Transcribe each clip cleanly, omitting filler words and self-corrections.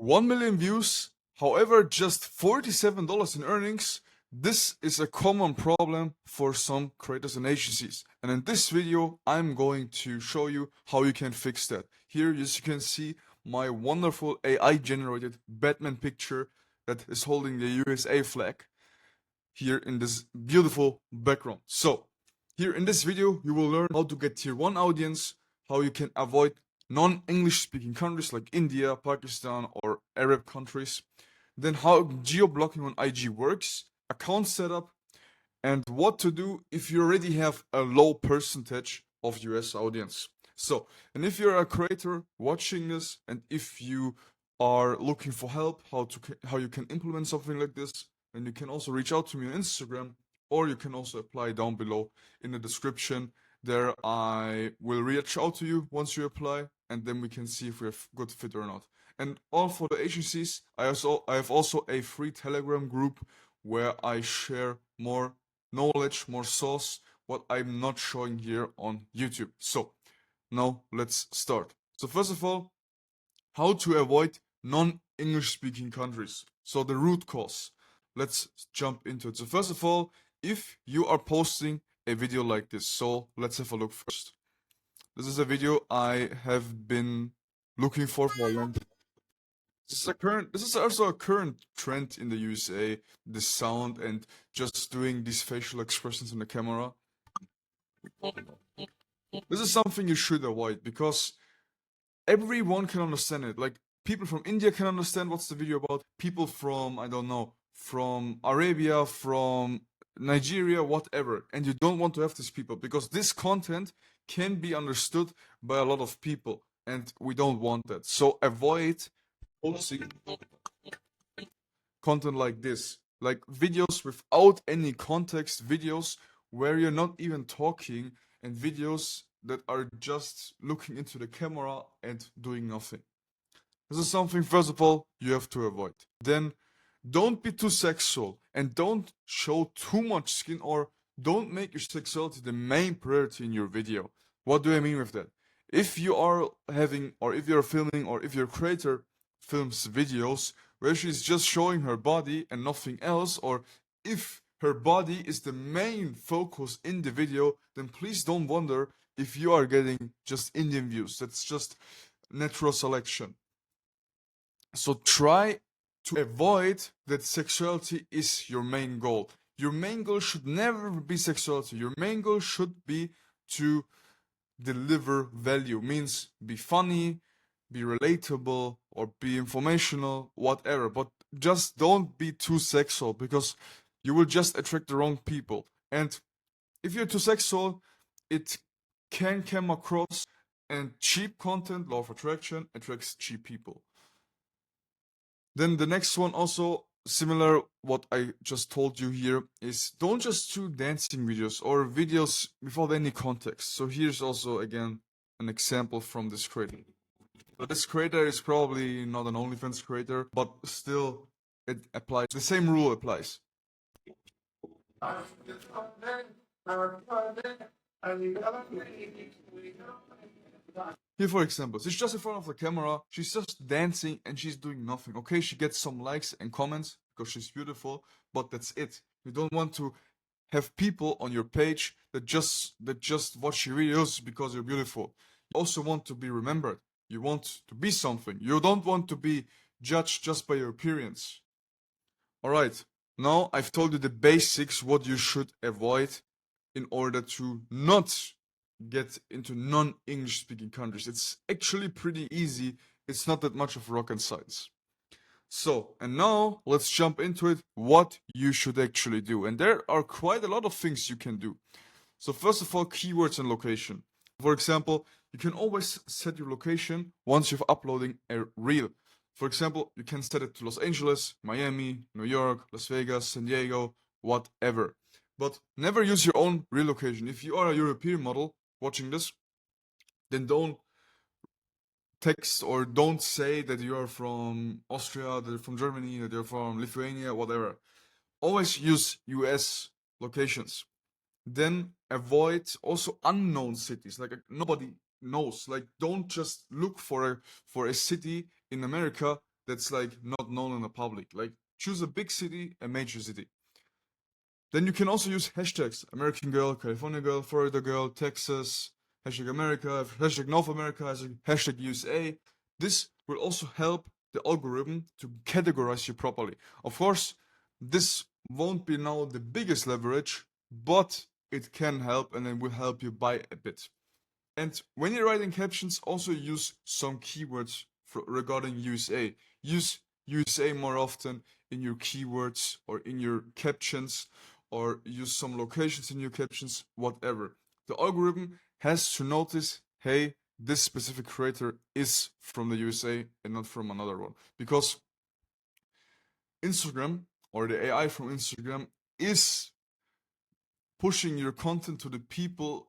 1 million views, however, just $47 in earnings. This is a common problem for some creators and agencies. And in this video, I'm going to show you how you can fix that. Here, as you can see, my wonderful AI generated Batman picture that is holding the USA flag here in this beautiful background. So, here in this video, you will learn how to get tier 1 audience, how you can avoid non-English speaking countries like India, Pakistan, or Arab countries, then how geo-blocking on IG works, account setup, and what to do if you already have a low percentage of US audience. So, and if you're a creator watching this, and if you are looking for help how you can implement something like this, then you can also reach out to me on Instagram, or you can also apply down below in the description. There I will reach out to you once you apply, and then we can see if we have good fit or not. And all for the agencies, I have also a free Telegram group where I share more knowledge, more sauce, what I'm not showing here on YouTube. So now let's start. So first of all, how to avoid non-English speaking countries. So the root cause. Let's jump into it. So first of all, if you are posting a video like this, so let's have a look first. This is a video I have been looking for a long time. This is also a current trend in the USA, the sound and just doing these facial expressions on the camera. This is something you should avoid because everyone can understand it. Like people from India can understand what's the video about. People from, I don't know, from Arabia, from Nigeria, whatever. And you don't want to have these people because this content can be understood by a lot of people and we don't want that. So avoid posting content like this, like videos without any context, videos where you're not even talking, and videos that are just looking into the camera and doing nothing. This is something, first of all, you have to avoid. Then, don't be too sexual and don't show too much skin, or don't make your sexuality the main priority in your video. What do I mean with that? If you are having, or if you're filming, or if your creator films videos where she's just showing her body and nothing else, or if her body is the main focus in the video, then please don't wonder if you are getting just Indian views. That's just natural selection. So try to avoid that sexuality is your main goal. Your main goal should never be sexuality. Your main goal should be to deliver value. Means be funny, be relatable, or be informational, whatever. But just don't be too sexual because you will just attract the wrong people. And if you're too sexual, it can come across, and cheap content, law of attraction, attracts cheap people. Then the next one, also similar what I just told you here, is don't just do dancing videos or videos without any context. So here's also again an example from this creator. So this creator is probably not an OnlyFans creator, but still it applies. The same rule applies. Here, for example, she's just in front of the camera, she's just dancing and she's doing nothing. Okay, she gets some likes and comments because she's beautiful, but that's it. You don't want to have people on your page that just watch your videos because you're beautiful. You also want to be remembered. You want to be something. You don't want to be judged just by your appearance. Alright, now I've told you the basics, what you should avoid in order to not get into non-English speaking countries. It's actually pretty easy. It's not that much of rocket science. So, and now let's jump into it, what you should actually do. And there are quite a lot of things you can do. So first of all, keywords and location. For example, you can always set your location once you're uploading a reel. For example, you can set it to Los Angeles, Miami, New York, Las Vegas, San Diego, whatever. But never use your own real location. If you are a European model watching this, then don't text or don't say that you are from Austria, that you're from Germany, that you're from Lithuania, whatever. Always use US locations. Then avoid also unknown cities, like nobody knows. Like don't just look for a city in America that's like not known in the public. Like choose a big city, a major city. Then you can also use hashtags: American girl, California girl, Florida girl, Texas, hashtag America, hashtag North America, hashtag USA. This will also help the algorithm to categorize you properly. Of course, this won't be now the biggest leverage, but it can help and it will help you by a bit. And when you're writing captions, also use some keywords regarding USA. Use USA more often in your keywords or in your captions, or use some locations in your captions, whatever. The algorithm has to notice, hey, this specific creator is from the USA and not from another one. Because Instagram or the AI from Instagram is pushing your content to the people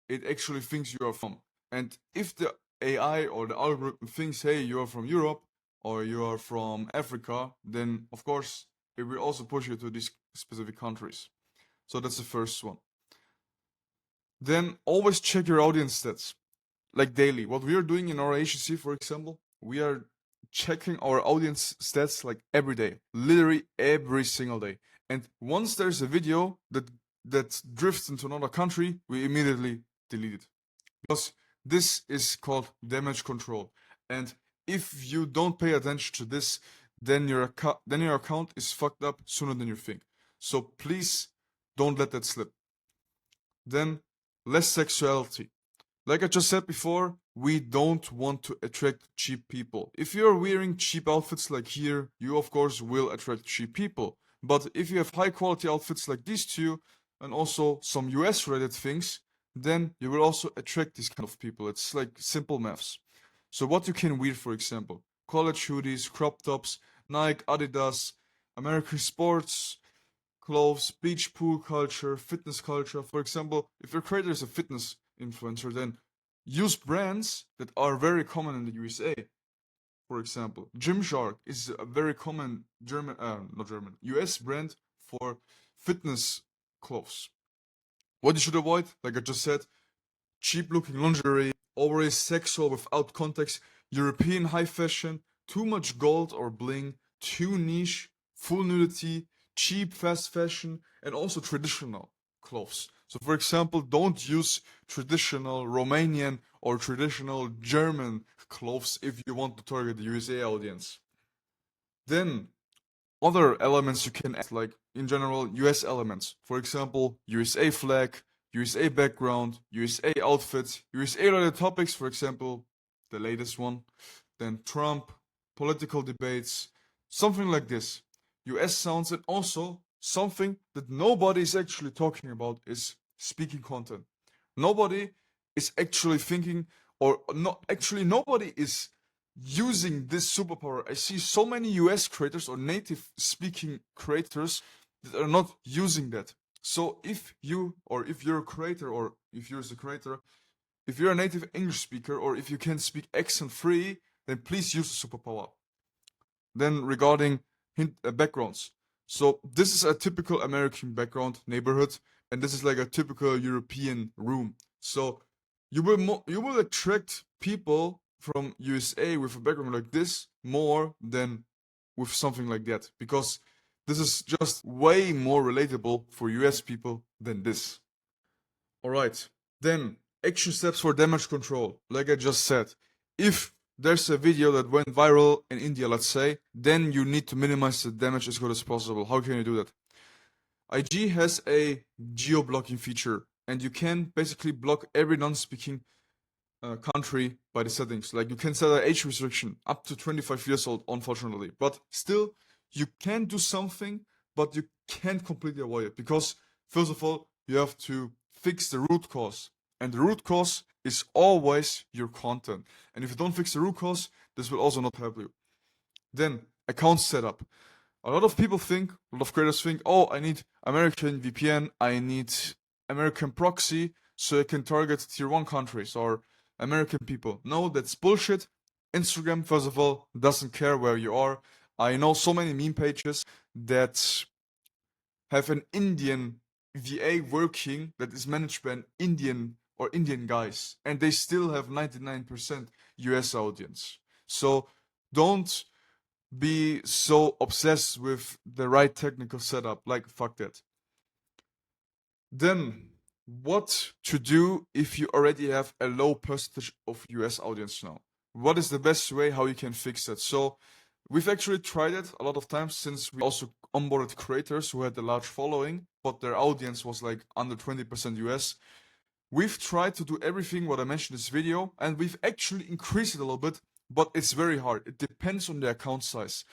it actually thinks you are from. And if the AI or the algorithm thinks, hey, you are from Europe or you are from Africa, then of course it will also push you to these specific countries. So that's the first one. Then always check your audience stats, like daily. What we are doing in our agency, for example, we are checking our audience stats like every day, literally every single day. And once there's a video that drifts into another country, we immediately delete it. Because this is called damage control. And if you don't pay attention to this, then your account is fucked up sooner than you think. So please don't let that slip. Then less sexuality. Like I just said before, we don't want to attract cheap people. If you're wearing cheap outfits like here, you of course will attract cheap people. But if you have high quality outfits like these two, and also some US related things, then you will also attract these kind of people. It's like simple maths. So what you can wear, for example, college hoodies, crop tops, Nike, Adidas, American sports, clothes, beach pool culture, fitness culture. For example, if your creator is a fitness influencer, then use brands that are very common in the USA. For example, Gymshark is a very common not German, US brand for fitness clothes. What you should avoid, like I just said, cheap looking lingerie, always sexual without context, European high fashion, too much gold or bling, too niche, full nudity, cheap fast fashion, and also traditional clothes. So, for example, don't use traditional Romanian or traditional German clothes if you want to target the USA audience. Then other elements you can add, like in general US elements. For example, USA flag, USA background, USA outfits, USA related topics, for example, the latest one, then Trump, political debates, something like this. US sounds, and also something that nobody is actually talking about is speaking content. Nobody is actually thinking, or not actually, nobody is using this superpower. I see so many US creators or native speaking creators that are not using that. So if you, or if you're a creator, or if you're a creator, if you're a native English speaker, or if you can speak accent free, then please use the superpower. Then regarding backgrounds. So this is a typical American background neighborhood, and this is like a typical European room. So you will attract people from USA with a background like this more than with something like that, because this is just way more relatable for US people than this. All right. Then action steps for damage control. Like I just said, if there's a video that went viral in India, let's say, then you need to minimize the damage as good as possible. How can you do that? IG has a geo blocking feature, and you can basically block every non-speaking country by the settings. Like you can set an age restriction up to 25 years old, unfortunately. But still, you can do something, but you can't completely avoid it, because first of all, you have to fix the root cause. And the root cause is always your content. And if you don't fix the root cause, this will also not help you. Then, account setup. A lot of people think, a lot of creators think, oh, I need American VPN, I need American proxy, so I can target tier 1 countries or American people. No, that's bullshit. Instagram, first of all, doesn't care where you are. I know so many meme pages that have an Indian VA working that is managed by an Indian or Indian guys, and they still have 99% US audience. So don't be so obsessed with the right technical setup. Like, fuck that. Then, what to do if you already have a low percentage of US audience now? What is the best way how you can fix that? So, we've actually tried it a lot of times since we also onboarded creators who had a large following, but their audience was like under 20% US. We've tried to do everything what I mentioned in this video, and we've actually increased it a little bit, but it's very hard. It depends on the account size.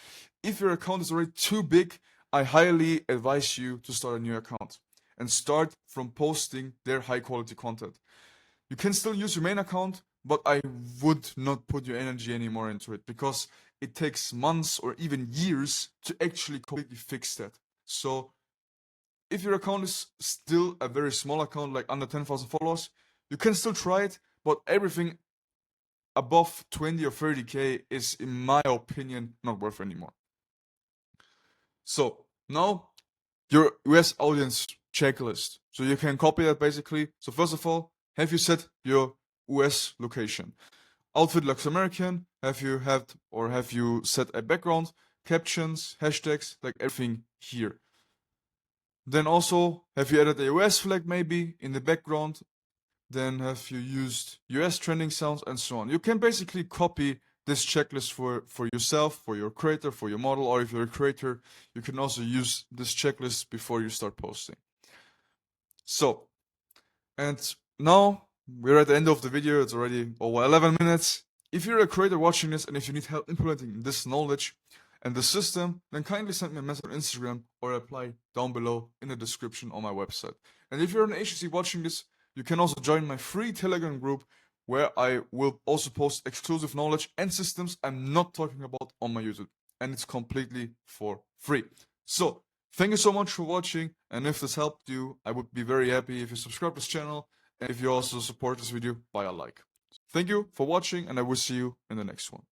If your account is already too big, I highly advise you to start a new account and start from posting their high quality content. You can still use your main account, but I would not put your energy anymore into it because it takes months or even years to actually completely fix that. So if your account is still a very small account, like under 10,000 followers, you can still try it, but everything above 20 or 30k is, in my opinion, not worth anymore. So now your US audience checklist. So you can copy that basically. So first of all, have you set your US location? Outfit looks American. Have you set a background, captions, hashtags, like everything here? Then also, have you added a US flag maybe in the background? Then have you used US trending sounds and so on? You can basically copy this checklist for yourself, for your creator, for your model, or if you're a creator, you can also use this checklist before you start posting. So, and now we're at the end of the video. It's already over 11 minutes. If you're a creator watching this and if you need help implementing this knowledge and the system, then kindly send me a message on Instagram or apply down below in the description on my website. And if you're an agency watching this, you can also join my free Telegram group where I will also post exclusive knowledge and systems I'm not talking about on my YouTube. And it's completely for free. So, thank you so much for watching, and if this helped you, I would be very happy if you subscribe to this channel and if you also support this video by a like. Thank you for watching, and I will see you in the next one.